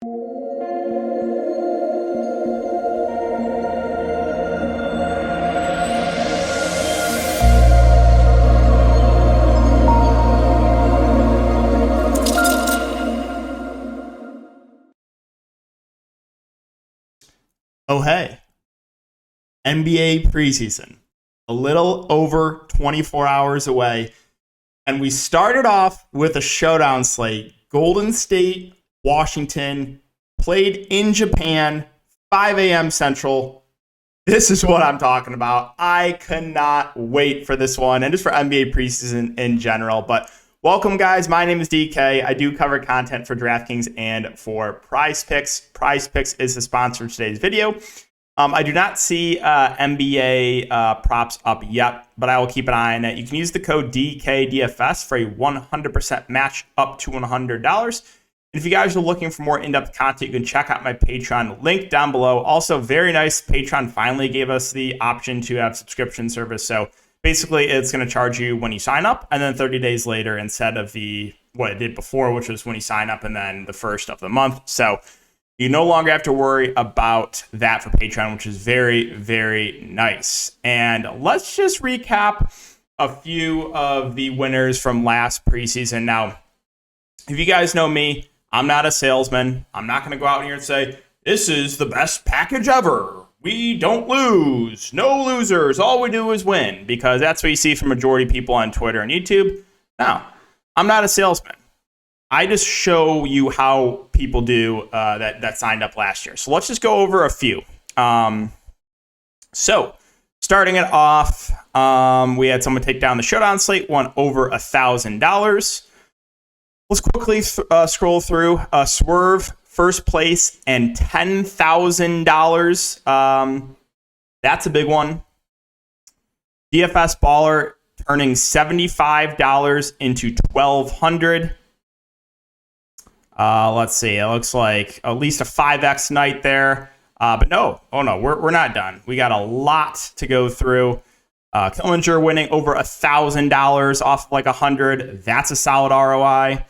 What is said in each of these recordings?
Oh, hey, NBA preseason, a little over 24 hours away. And we started off with a showdown slate. Golden State, Washington, played in Japan, 5 a.m. Central. This is what I'm talking about. I cannot wait for this one and just for NBA preseason in general. But welcome, guys. My name is DK. I do cover content for Draftkings and for Prize Picks. Prize Picks is the sponsor of today's video. I do not see NBA props up yet, but I will keep an eye on it. You can use the code DKDFS for a 100% match up to $100. If you guys are looking for more in-depth content, you can check out my Patreon link down below. Also, very nice. Patreon finally gave us the option to have subscription service. So basically, it's going to charge you when you sign up, and then 30 days later instead of what it did before, which was when you sign up and then the first of the month. So you no longer have to worry about that for Patreon, which is very, very nice. And let's just recap a few of the winners from last preseason. Now, if you guys know me, I'm not a salesman. I'm not going to go out here and say, this is the best package ever. We don't lose. No losers. All we do is win, because that's what you see from majority of people on Twitter and YouTube. No, I'm not a salesman. I just show you how people do that signed up last year. So let's just go over a few. So starting it off, we had someone take down the showdown slate, won over $1,000. Let's quickly scroll through. Swerve, first place, and $10,000. That's a big one. DFS Baller turning $75 into $1,200. Let's see. It looks like at least a 5x night there. But no. Oh, no. We're not done. We got a lot to go through. Killinger winning over $1,000 off of like 100. That's a solid ROI.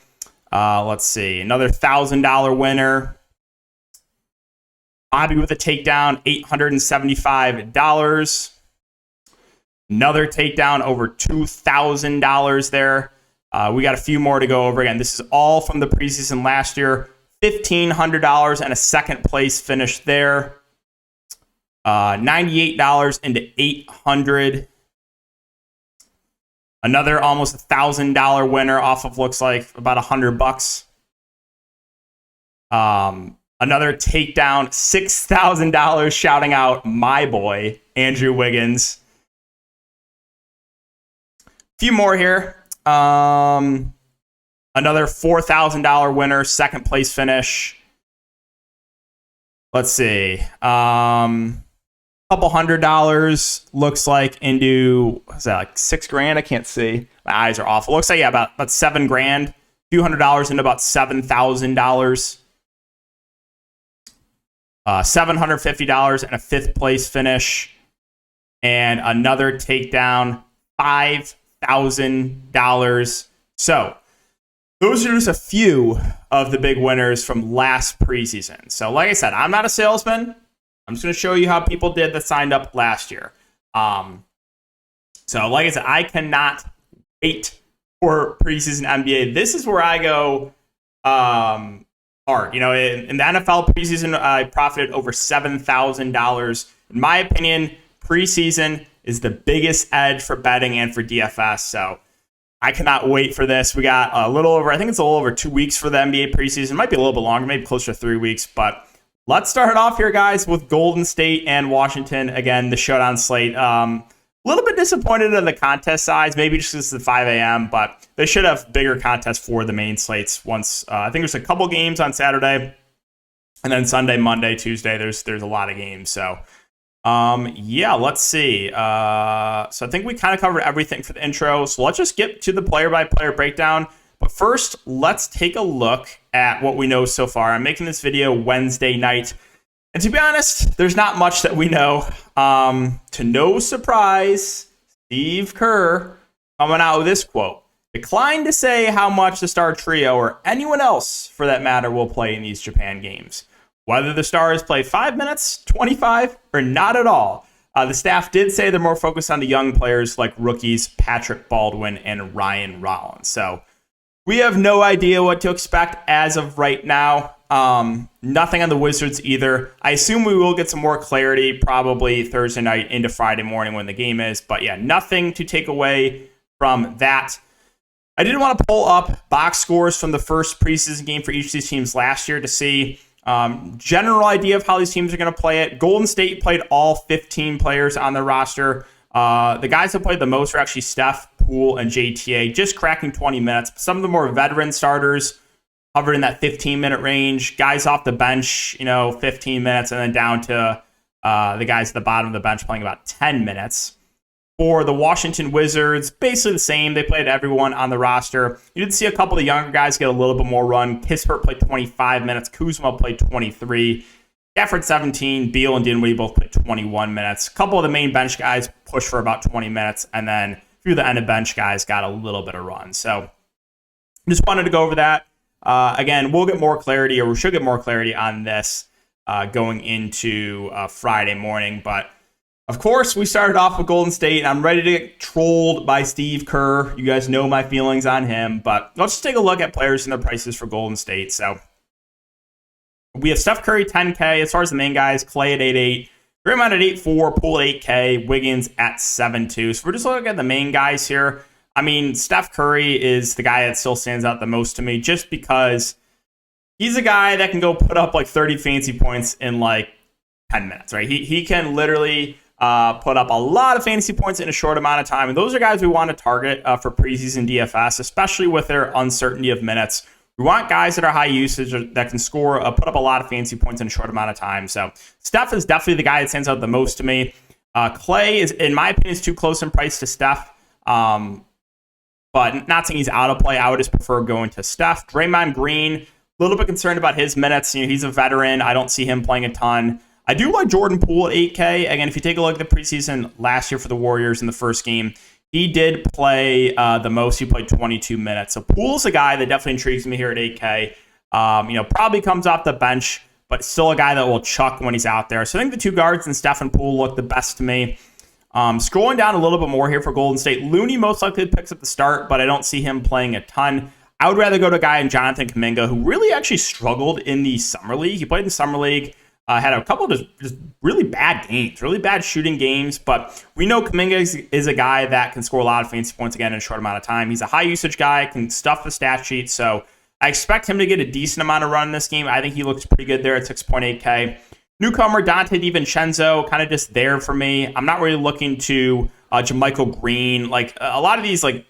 Let's see. Another $1,000 winner. Bobby with a takedown, $875. Another takedown over $2,000 there. We got a few more to go over. Again, this is all from the preseason last year. $1,500 and a second place finish there. $98 into $800. Another almost $1,000 winner off of looks like about $100. Another takedown, $6,000, shouting out my boy, Andrew Wiggins. A few more here. Another $4,000 winner, second place finish. Let's see. Couple $100 looks like into, what's that, like $6,000? I can't see. My eyes are awful. Looks like, yeah, about $7,000. A few $100 into about $7,000. $750 and a fifth place finish. And another takedown, $5,000. So those are just a few of the big winners from last preseason. So like I said, I'm not a salesman. I'm just going to show you how people did that signed up last year. So like I said, I cannot wait for preseason NBA. This is where I go hard. You know, in the NFL preseason, I profited over $7,000. In my opinion, preseason is the biggest edge for betting and for DFS. So I cannot wait for this. We got a little over 2 weeks for the NBA preseason. It might be a little bit longer, maybe closer to 3 weeks. But let's start it off here, guys, with Golden State and Washington. Again, the showdown slate. A little bit disappointed in the contest size, maybe just because it's the 5 a.m., but they should have bigger contests for the main slates once. I think there's a couple games on Saturday, and then Sunday, Monday, Tuesday, there's a lot of games. So, yeah, let's see. So I think we kind of covered everything for the intro. So let's just get to the player-by-player breakdown. But first, let's take a look at what we know so far. I'm making this video Wednesday night. And to be honest, there's not much that we know. To no surprise, Steve Kerr coming out with this quote. declined to say how much the star trio, or anyone else for that matter, will play in these Japan games. Whether the Stars play 5 minutes, 25, or not at all. The staff did say they're more focused on the young players like rookies Patrick Baldwin and Ryan Rollins. So we have no idea what to expect as of right now. Nothing on the Wizards either. I assume we will get some more clarity probably Thursday night into Friday morning when the game is. But yeah, nothing to take away from that. I did want to pull up box scores from the first preseason game for each of these teams last year to see general idea of how these teams are going to play it. Golden State played all 15 players on their roster. The guys that played the most are actually Steph, Poole, and JTA, just cracking 20 minutes. Some of the more veteran starters hovered in that 15-minute range. Guys off the bench, 15 minutes, and then down to the guys at the bottom of the bench playing about 10 minutes. For the Washington Wizards, basically the same. They played everyone on the roster. You did see a couple of the younger guys get a little bit more run. Kispert played 25 minutes. Kuzma played 23. Gafford 17. Beal and Dinwiddie both played 21 minutes. A couple of the main bench guys pushed for about 20 minutes. And then a few of the end of bench guys got a little bit of run. So just wanted to go over that. Again, we'll get more clarity, or we should get more clarity on this going into Friday morning. But of course, we started off with Golden State, and I'm ready to get trolled by Steve Kerr. You guys know my feelings on him, but let's just take a look at players and their prices for Golden State. So we have Steph Curry, 10K. As far as the main guys, Clay at 8.8, Draymond at 8.4, Poole at 8K, Wiggins at 7.2. So we're just looking at the main guys here. I mean, Steph Curry is the guy that still stands out the most to me, just because he's a guy that can go put up like 30 fancy points in like 10 minutes, right? He can literally put up a lot of fantasy points in a short amount of time. And those are guys we want to target for preseason DFS, especially with their uncertainty of minutes. We want guys that are high usage that can score, put up a lot of fantasy points in a short amount of time. So Steph is definitely the guy that stands out the most to me. Clay is, in my opinion, is too close in price to Steph. But not saying he's out of play. I would just prefer going to Steph. Draymond Green, a little bit concerned about his minutes. He's a veteran. I don't see him playing a ton. I do like Jordan Poole at 8K. Again, if you take a look at the preseason last year for the Warriors in the first game, he did play the most. He played 22 minutes. So Poole's a guy that definitely intrigues me here at 8K. Probably comes off the bench, but still a guy that will chuck when he's out there. So I think the two guards and Steph and Poole look the best to me. Scrolling down a little bit more here for Golden State, Looney most likely picks up the start, but I don't see him playing a ton. I would rather go to a guy in Jonathan Kuminga, who really actually struggled in the Summer League. He played in the Summer League. Had a couple of just really bad games, really bad shooting games. But we know Kuminga is a guy that can score a lot of fantasy points again in a short amount of time. He's a high usage guy, can stuff the stat sheet. So I expect him to get a decent amount of run in this game. I think he looks pretty good there at 6.8K. Newcomer Dante DiVincenzo, kind of just there for me. I'm not really looking to JaMychal Green. Like a lot of these like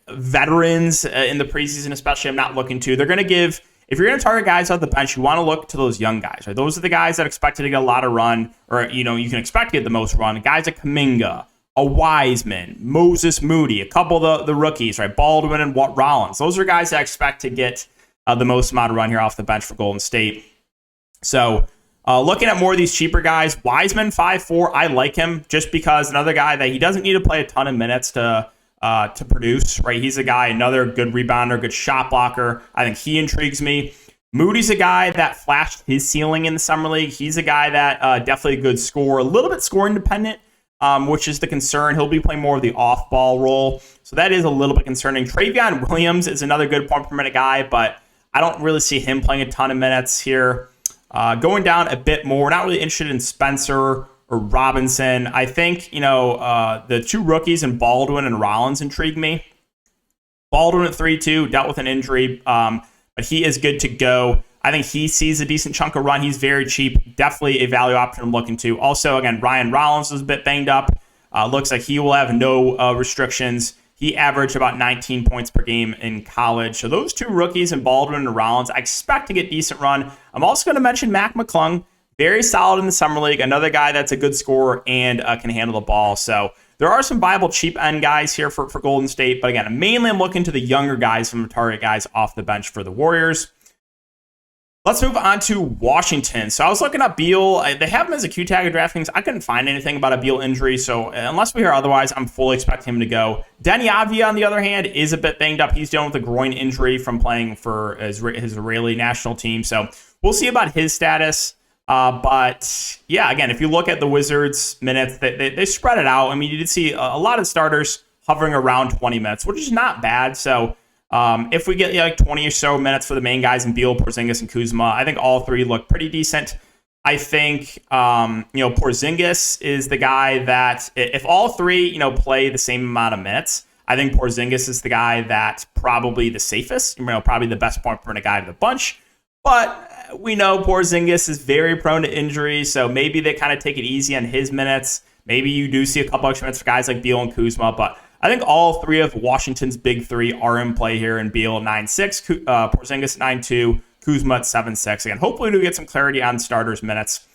veterans in the preseason especially, I'm not looking to. They're going to give... If you're going to target guys off the bench, you want to look to those young guys, right? Those are the guys that are expected to get a lot of run, or, you can expect to get the most run. Guys like Kuminga, a Wiseman, Moses Moody, a couple of the rookies, right? Baldwin and Rollins. Those are guys that I expect to get the most amount of run here off the bench for Golden State. So looking at more of these cheaper guys, Wiseman, 5'4", I like him just because another guy that he doesn't need to play a ton of minutes to produce, right? He's a guy, another good rebounder, good shot blocker. I think he intrigues me. Moody's a guy that flashed his ceiling in the Summer League. He's a guy that definitely a good scorer, a little bit score independent, which is the concern. He'll be playing more of the off-ball role, so that is a little bit concerning. Travion Williams is another good point per minute guy, but I don't really see him playing a ton of minutes here. Going down a bit more, we're not really interested in Spencer or Robinson. I think, the two rookies in Baldwin and Rollins intrigue me. Baldwin at 3.2, dealt with an injury, but he is good to go. I think he sees a decent chunk of run. He's very cheap. Definitely a value option I'm looking to. Also, again, Ryan Rollins is a bit banged up. Looks like he will have no restrictions. He averaged about 19 points per game in college. So those two rookies in Baldwin and Rollins, I expect to get decent run. I'm also going to mention Mac McClung. Very solid in the Summer League. Another guy that's a good scorer and can handle the ball. So there are some viable cheap end guys here for Golden State. But again, mainly I'm looking to the younger guys from the target guys off the bench for the Warriors. Let's move on to Washington. So I was looking up Beal. They have him as a Q tag of DraftKings. I couldn't find anything about a Beal injury. So unless we hear otherwise, I'm fully expecting him to go. Denny Avdia, on the other hand, is a bit banged up. He's dealing with a groin injury from playing for his Israeli national team. So we'll see about his status. But yeah, again, if you look at the Wizards minutes, they spread it out. I mean, you did see a lot of starters hovering around 20 minutes, which is not bad. So if we get like 20 or so minutes for the main guys in Beal, Porzingis, and Kuzma, I think all three look pretty decent. I think, Porzingis is the guy that if all three, play the same amount of minutes, I think Porzingis is the guy that's probably the safest, probably the best point per minute guy of the bunch. But we know Porzingis is very prone to injury, so maybe they kind of take it easy on his minutes. Maybe you do see a couple extra minutes for guys like Beal and Kuzma, but I think all three of Washington's big three are in play here in Beal 9.6, Porzingis 9.2, Kuzma at 7.6. Again, hopefully we'll get some clarity on starters' minutes.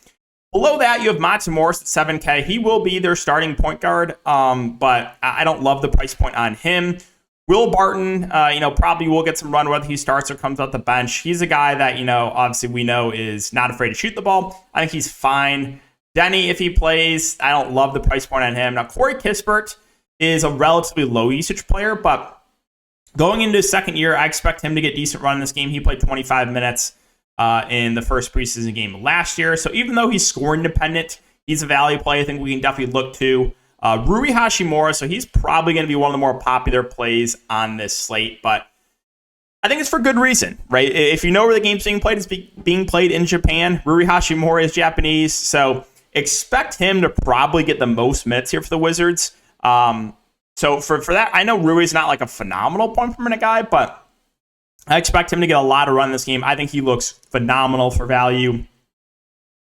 Below that, you have Monte Morris at 7K. He will be their starting point guard, but I don't love the price point on him. Will Barton, probably will get some run whether he starts or comes off the bench. He's a guy that, obviously we know is not afraid to shoot the ball. I think he's fine. Denny, if he plays, I don't love the price point on him. Now, Corey Kispert is a relatively low usage player, but going into his second year, I expect him to get decent run in this game. He played 25 minutes in the first preseason game last year. So even though he's scoring dependent, he's a value play I think we can definitely look to. Rui Hachimura, so he's probably going to be one of the more popular plays on this slate, but I think it's for good reason, right? If you know where the game's being played, it's being played in Japan. Rui Hachimura is Japanese, so expect him to probably get the most minutes here for the Wizards. So for that, I know Rui's not like a phenomenal point per minute guy, but I expect him to get a lot of run in this game. I think he looks phenomenal for value.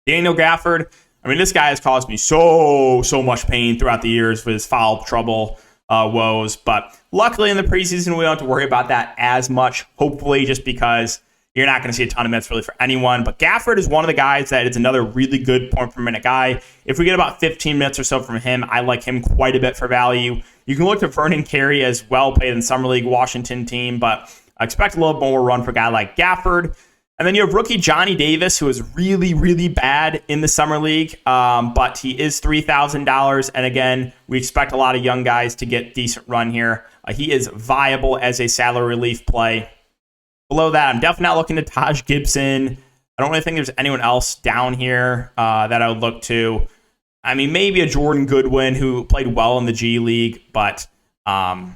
Daniel Gafford, I mean, this guy has caused me so much pain throughout the years with his foul trouble woes, but luckily in the preseason, we don't have to worry about that as much, hopefully, just because you're not going to see a ton of minutes really for anyone. But Gafford is one of the guys that is another really good point per minute guy. If we get about 15 minutes or so from him, I like him quite a bit for value. You can look to Vernon Carey as well, played in Summer League Washington team, but I expect a little more run for a guy like Gafford. And then you have rookie Johnny Davis, who is really bad in the Summer League, but he is $3,000. And again, we expect a lot of young guys to get decent run here. He is viable as a salary relief play. Below that, I'm definitely not looking to Taj Gibson. I don't really think there's anyone else down here that I would look to. I mean, maybe a Jordan Goodwin who played well in the G League, but yeah,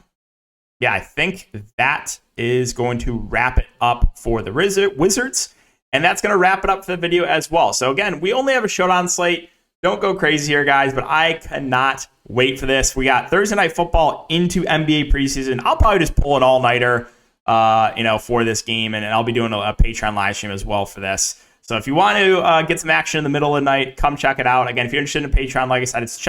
I think that is going to wrap it up for the Wizards, and that's going to wrap it up for the video as well. So again, we only have a showdown slate. Don't go crazy here, guys, but I cannot wait for this. We got Thursday Night Football into NBA preseason. I'll probably just pull an all-nighter for this game, and I'll be doing a Patreon live stream as well for this. So if you want to get some action in the middle of the night, come check it out. Again, if you're interested in Patreon, like I said, it's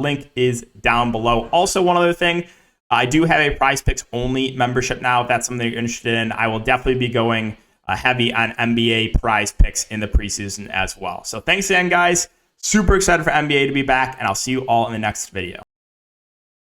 link is down below. Also, one other thing, I do have a Prize Picks only membership now. If that's something you're interested in, I will definitely be going heavy on NBA Prize Picks in the preseason as well. So thanks again, guys. Super excited for NBA to be back, and I'll see you all in the next video.